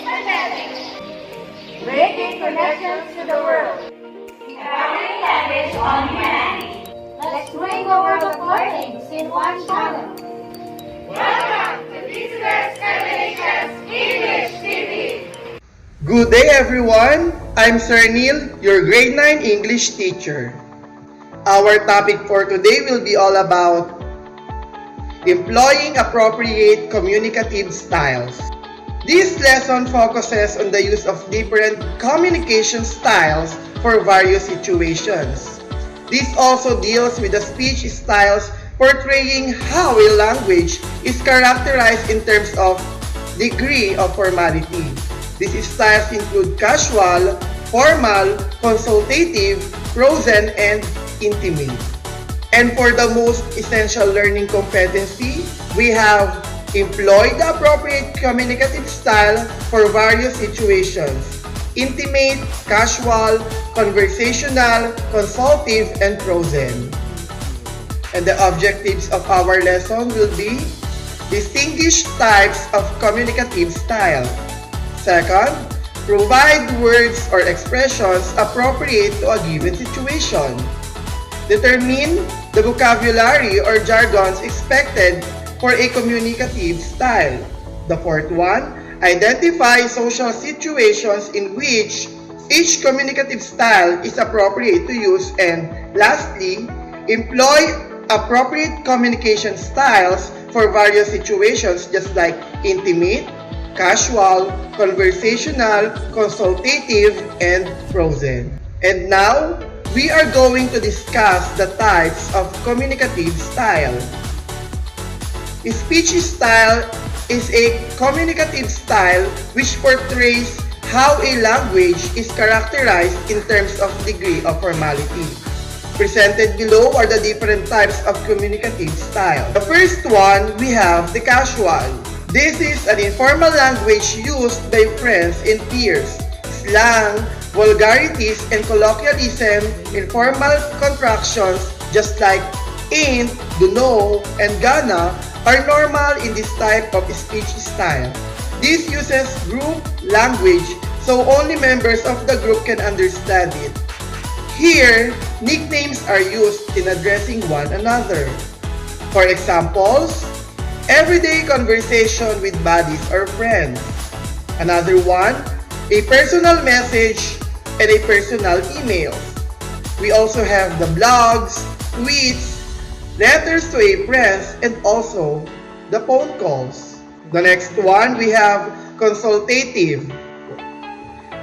pandemic. Making connections to the world. Empowering language on humanity. Let's bring the world of learning in one channel. Welcome to Business Combinations English TV. Good day everyone! I'm Sir Neil, your grade 9 English teacher. Our topic for today will be all about employing appropriate communicative styles. This lesson focuses on the use of different communication styles for various situations. This also deals with the speech styles portraying how a language is characterized in terms of degree of formality. These styles include casual, formal, consultative, prosen, and intimate. And for the most essential learning competency, we have employ the appropriate communicative style for various situations: intimate, casual, conversational, consultative, and prosen. And the objectives of our lesson will be distinguish types of communicative style. Second, provide words or expressions appropriate to a given situation. Determine the vocabulary or jargons expected for a communicative style. The fourth one, identify social situations in which each communicative style is appropriate to use. And lastly, employ appropriate communication styles for various situations just like intimate, casual, conversational, consultative, and prosen. And now, we are going to discuss the types of communicative style. A speech style is a communicative style which portrays how a language is characterized in terms of degree of formality. Presented below are the different types of communicative style. The first one, we have the casual. This is an informal language used by friends and peers. Slang, vulgarities, and colloquialism, informal contractions just like ain't, dunno, and gonna are normal in this type of speech style. This uses group language so only members of the group can understand it. Here, nicknames are used in addressing one another. For examples, everyday conversation with buddies or friends. Another one, a personal message and a personal email. We also have the blogs, tweets, letters to a friend, and also the phone calls. The next one, we have consultative.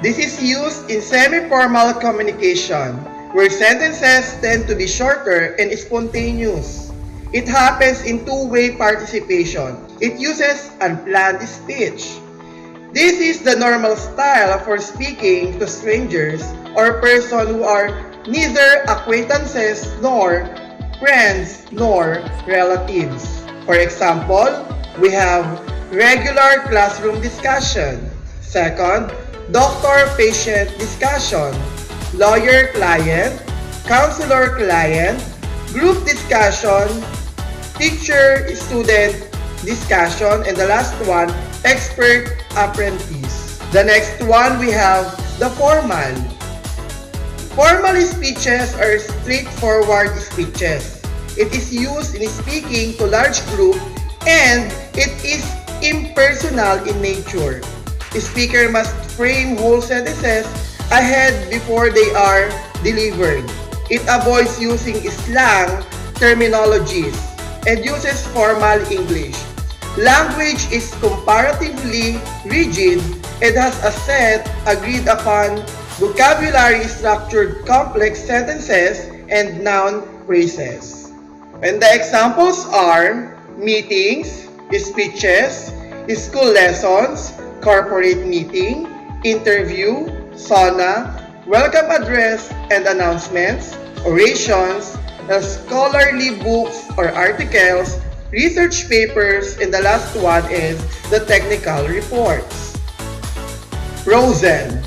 This is used in semi-formal communication where sentences tend to be shorter and spontaneous. It happens in two-way participation. It uses unplanned speech. This is the normal style for speaking to strangers or persons who are neither acquaintances nor friends nor relatives. For example, we have regular classroom discussion. Second, doctor-patient discussion, lawyer-client, counselor-client, group discussion, teacher-student discussion, and the last one, expert-apprentice. The next one, we have the formal. Formal speeches are straightforward speeches. It is used in speaking to large group and it is impersonal in nature. The speaker must frame whole sentences ahead before they are delivered. It avoids using slang terminologies and uses formal English. Language is comparatively rigid and has a set agreed upon vocabulary structured complex sentences and noun phrases. And the examples are meetings, speeches, school lessons, corporate meeting, interview, sauna, welcome address and announcements, orations, scholarly books or articles, research papers, and the last one is the technical reports. Prosen.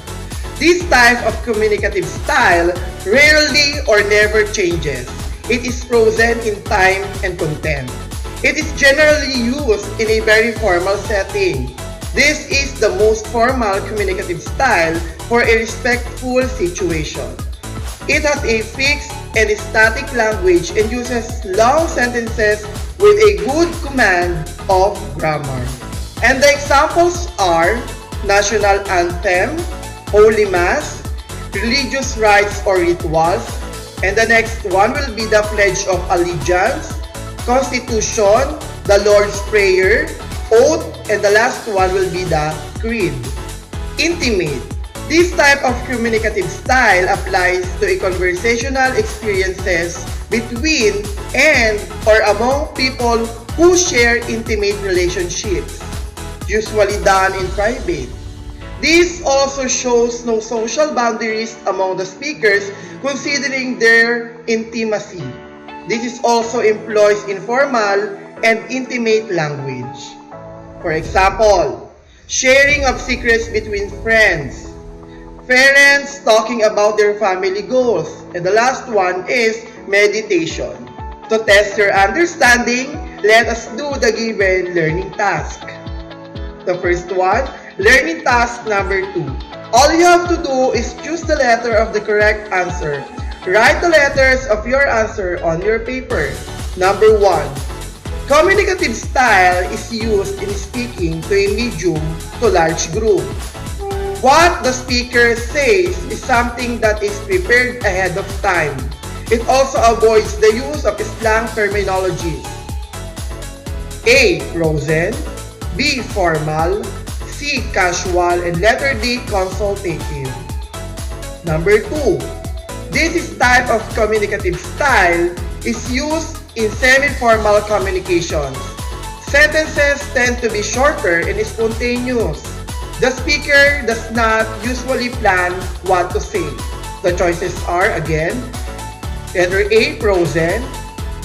This type of communicative style rarely or never changes. It is frozen in time and content. It is generally used in a very formal setting. This is the most formal communicative style for a respectful situation. It has a fixed and static language and uses long sentences with a good command of grammar. And the examples are national anthem, holy mass, religious rites or rituals, and the next one will be the Pledge of Allegiance, Constitution, the Lord's Prayer, oath, and the last one will be the creed. Intimate. This type of communicative style applies to a conversational experiences between and or among people who share intimate relationships, usually done in private. This also shows no social boundaries among the speakers considering their intimacy. This is also employs informal and intimate language. For example, sharing of secrets between friends, parents talking about their family goals, and the last one is meditation. To test your understanding, let us do the given learning task. The first one, learning task number 2. All you have to do is choose the letter of the correct answer. Write the letters of your answer on your paper. Number 1. Communicative style is used in speaking to a medium to large group. What the speaker says is something that is prepared ahead of time. It also avoids the use of slang terminologies. A. Frozen, B. Formal, C. Casual, and letter D. Consultative. Number 2. This type of communicative style is used in semi-formal communications. Sentences tend to be shorter and spontaneous. The speaker does not usually plan what to say. The choices are again, letter A, frozen,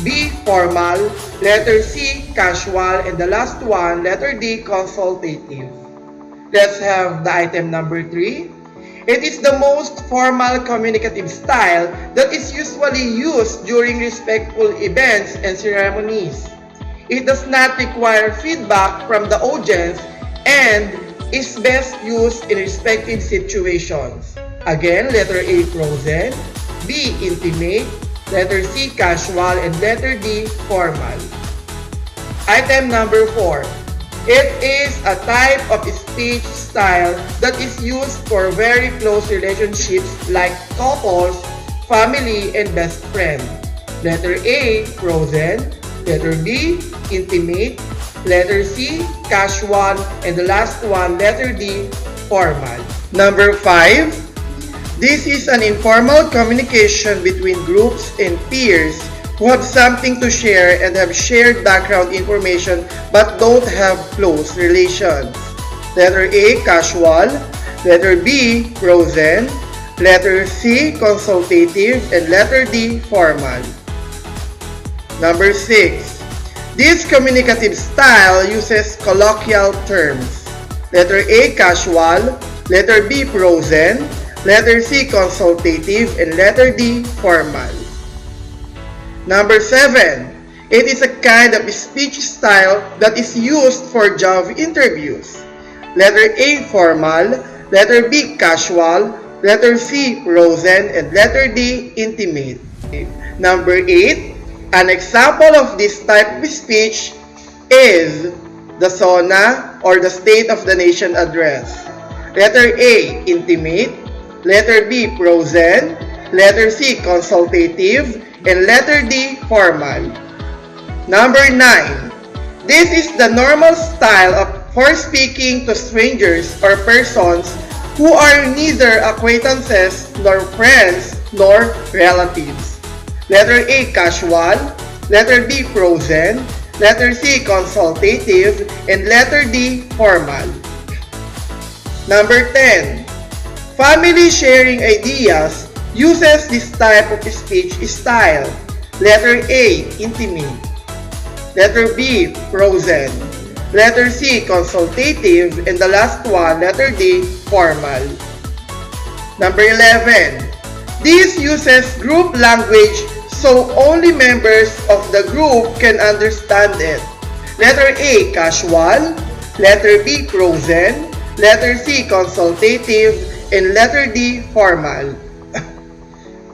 B, formal, letter C, casual, and the last one, letter D, consultative. Let's have the item number 3. It is the most formal communicative style that is usually used during respectful events and ceremonies. It does not require feedback from the audience and is best used in respective situations. Again, letter A, frozen, B, intimate, letter C, casual, and letter D, formal. Item number 4. It is a type of speech style that is used for very close relationships like couples, family, and best friend. Letter A, frozen, letter B, intimate, letter C, casual, and the last one, letter D, formal. Number 5. This is an informal communication between groups and peers who have something to share and have shared background information but don't have close relations. Letter A, casual, letter B, frozen, letter C, consultative, and letter D, formal. Number 6. This communicative style uses colloquial terms. Letter A, casual, letter B, frozen, letter C, consultative, and letter D, formal. Number 7. It is a kind of speech style that is used for job interviews. Letter A, formal, letter B, casual, letter C, frozen, and letter D, intimate. Number 8. An example of this type of speech is the SONA or the State of the Nation Address. Letter A, intimate, letter B, frozen, letter C, consultative, and letter D, formal. Number 9. This is the normal style for speaking to strangers or persons who are neither acquaintances nor friends nor relatives. Letter A, casual, letter B, frozen, letter C, consultative, and letter D, formal. Number 10. Family sharing ideas uses this type of speech style. Letter A, intimate, letter B, frozen, letter C, consultative, and the last one, letter D, formal. Number 11. This uses group language so only members of the group can understand it. Letter A, casual, Letter B, frozen. Letter C, consultative. And letter D, formal.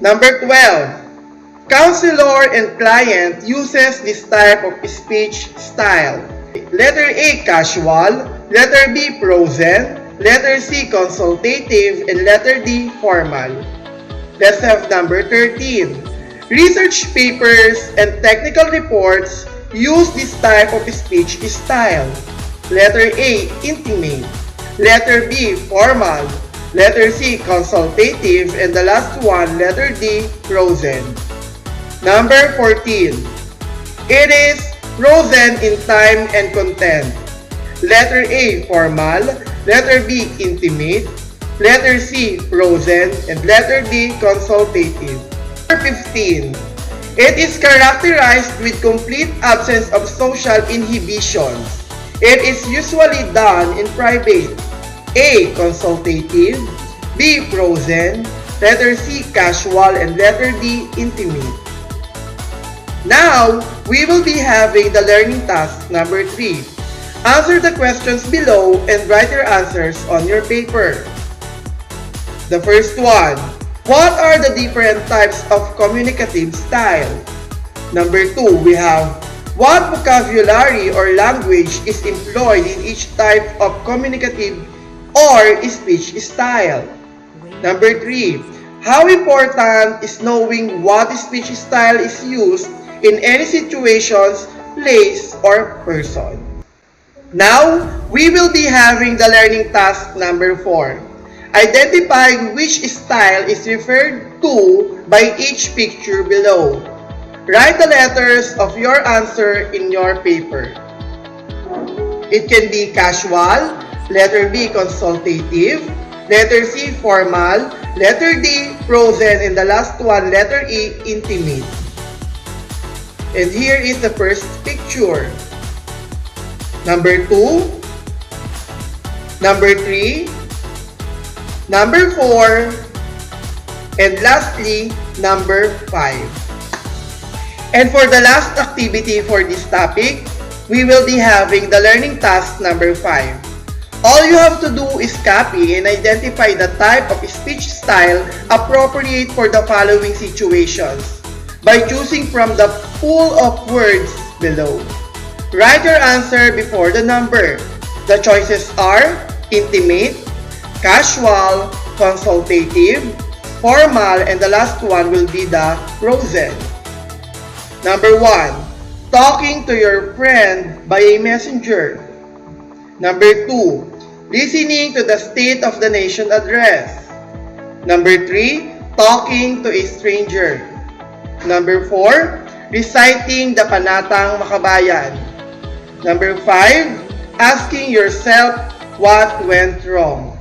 Number 12. Counselor and client uses this type of speech style. Letter A, casual. Letter B, frozen. Letter C, consultative. And letter D, formal. Let's have number 13. Research papers and technical reports use this type of speech style. Letter A, intimate. Letter B, formal. Letter C, consultative. And the last one, letter D, frozen. Number 14. It is frozen in time and content. Letter A, formal. Letter B, intimate. Letter C, frozen. And letter D, consultative. Number 15. It is characterized with complete absence of social inhibitions. It is usually done in private. A, consultative. B, frozen. Letter C, casual. And letter D, intimate. Now, we will be having the learning task number 3. Answer the questions below and write your answers on your paper. The first one, what are the different types of communicative style? Number 2, we have, what vocabulary or language is employed in each type of communicative or speech style? Number 3, how important is knowing what speech style is used in any situations, place, or person? Now, we will be having the learning task number 4. Identify which style is referred to by each picture below. Write the letters of your answer in your paper. It can be casual, letter B, consultative, letter C, formal, letter D, frozen, and the last one, letter E, intimate. And here is the first picture. Number 2, number 3, number 4, and lastly, number 5. And for the last activity for this topic, we will be having the learning task number 5. All you have to do is copy and identify the type of speech style appropriate for the following situations by choosing from the pool of words below. Write your answer before the number. The choices are intimate, casual, consultative, formal, and the last one will be the frozen. Number 1, talking to your friend by a messenger. Number 2, listening to the State of the Nation address. Number 3, talking to a stranger. Number 4, reciting the Panatang Makabayan. Number 5, asking yourself what went wrong.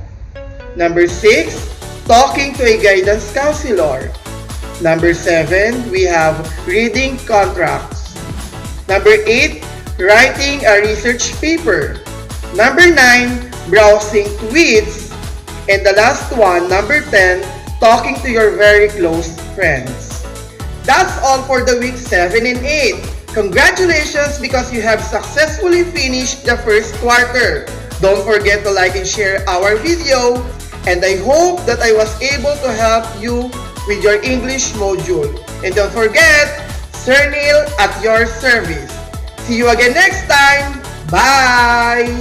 Number 6, talking to a guidance counselor. Number 7, we have reading contracts. Number 8, writing a research paper. Number 9, browsing tweets. And the last one, number 10, talking to your very close friends. That's all for the week 7 and 8. Congratulations because you have successfully finished the first quarter. Don't forget to like and share our video. And I hope that I was able to help you with your English module. And don't forget, Sir Neil at your service. See you again next time. Bye!